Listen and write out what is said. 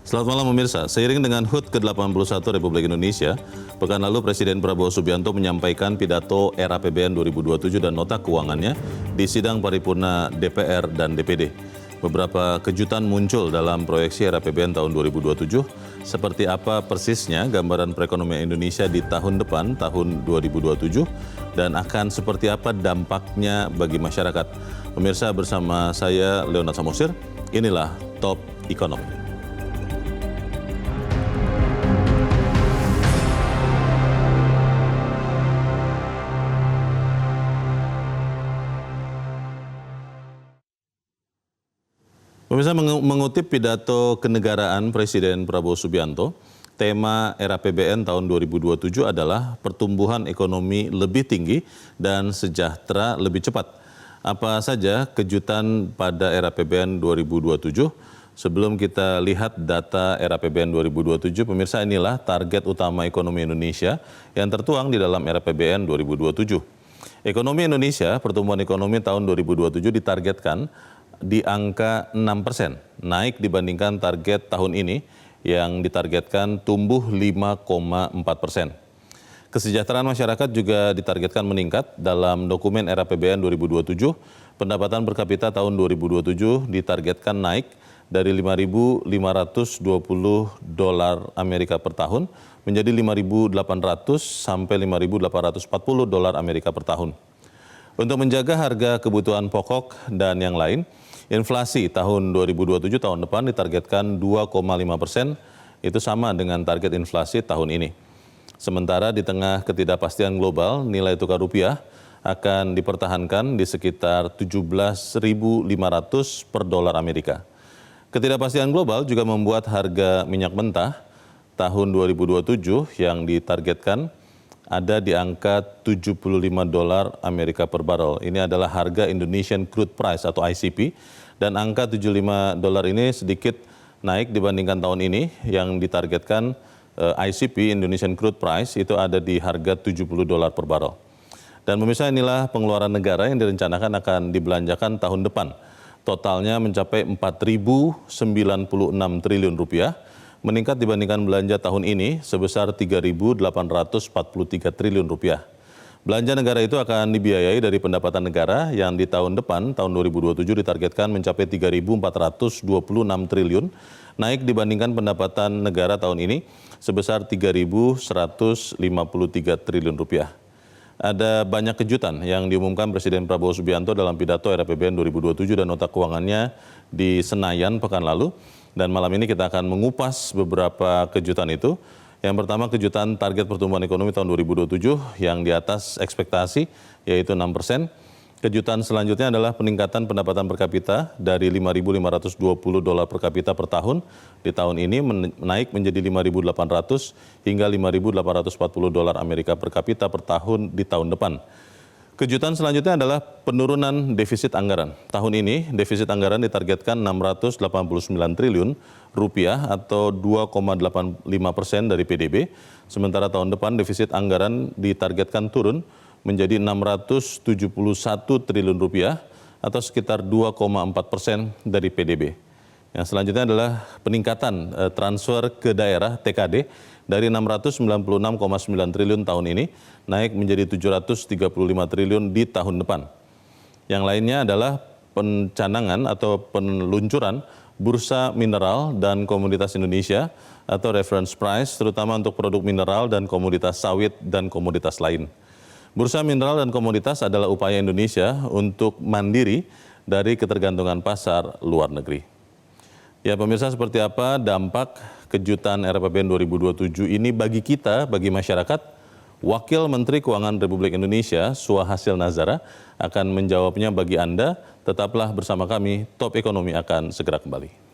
Selamat malam pemirsa, seiring dengan HUT ke-81 Republik Indonesia, pekan lalu Presiden Prabowo Subianto menyampaikan pidato era APBN 2027 dan nota keuangannya di sidang paripurna DPR dan DPD. Beberapa kejutan muncul dalam proyeksi era APBN tahun 2027, seperti apa persisnya gambaran perekonomian Indonesia di tahun depan, tahun 2027, dan akan seperti apa dampaknya bagi masyarakat. Pemirsa, bersama saya Leonard Samosir, inilah Top Ekonomi. Pemirsa, mengutip pidato kenegaraan Presiden Prabowo Subianto, tema era APBN tahun 2027 adalah pertumbuhan ekonomi lebih tinggi dan sejahtera lebih cepat. Apa saja kejutan pada era APBN 2027? Sebelum kita lihat data era APBN 2027, pemirsa, inilah target utama ekonomi Indonesia yang tertuang di dalam era APBN 2027. Ekonomi Indonesia, pertumbuhan ekonomi tahun 2027 ditargetkan di angka 6%, naik dibandingkan target tahun ini yang ditargetkan tumbuh 5,4%. Kesejahteraan masyarakat juga ditargetkan meningkat. Dalam dokumen era APBN 2027, pendapatan per kapita tahun 2027 ditargetkan naik dari $5.520 Amerika per tahun menjadi $5.800 sampai $5.840 Amerika per tahun. Untuk menjaga harga kebutuhan pokok dan yang lain, inflasi tahun 2027 tahun depan ditargetkan 2,5%, itu sama dengan target inflasi tahun ini. Sementara di tengah ketidakpastian global, nilai tukar rupiah akan dipertahankan di sekitar 17.500 per dolar Amerika. Ketidakpastian global juga membuat harga minyak mentah tahun 2027 yang ditargetkan ada di angka $75 Amerika per barrel. Ini adalah harga Indonesian Crude Price atau ICP, dan angka $75 ini sedikit naik dibandingkan tahun ini yang ditargetkan ICP Indonesian Crude Price itu ada di harga $70 per barrel. Dan pemirsa, inilah pengeluaran negara yang direncanakan akan dibelanjakan tahun depan. Totalnya mencapai 4.096 triliun rupiah, meningkat dibandingkan belanja tahun ini sebesar 3.843 triliun rupiah. Belanja negara itu akan dibiayai dari pendapatan negara yang di tahun depan, tahun 2027 ditargetkan mencapai 3.426 triliun, naik dibandingkan pendapatan negara tahun ini sebesar 3.153 triliun rupiah. Ada banyak kejutan yang diumumkan Presiden Prabowo Subianto dalam pidato era APBN 2027 dan nota keuangannya di Senayan pekan lalu. Dan malam ini kita akan mengupas beberapa kejutan itu. Yang pertama, kejutan target pertumbuhan ekonomi tahun 2027 yang di atas ekspektasi, yaitu 6%. Kejutan selanjutnya adalah peningkatan pendapatan per kapita dari $5.520 per kapita per tahun di tahun ini naik menjadi $5.800 hingga $5.840 Amerika per kapita per tahun di tahun depan. Kejutan selanjutnya adalah penurunan defisit anggaran. Tahun ini defisit anggaran ditargetkan 689 triliun rupiah atau 2,85% dari PDB. Sementara tahun depan defisit anggaran ditargetkan turun menjadi 671 triliun rupiah atau sekitar 2,4% dari PDB. Yang selanjutnya adalah peningkatan transfer ke daerah TKD dari 696,9 triliun tahun ini naik menjadi 735 triliun di tahun depan. Yang lainnya adalah pencanangan atau peluncuran Bursa Mineral dan Komoditas Indonesia atau reference price terutama untuk produk mineral dan komoditas sawit dan komoditas lain. Bursa Mineral dan Komoditas adalah upaya Indonesia untuk mandiri dari ketergantungan pasar luar negeri. Ya pemirsa, seperti apa dampak kejutan era APBN 2027 ini bagi kita, bagi masyarakat? Wakil Menteri Keuangan Republik Indonesia, Suhasil Nazara, akan menjawabnya bagi Anda. Tetaplah bersama kami, Top Ekonomi akan segera kembali.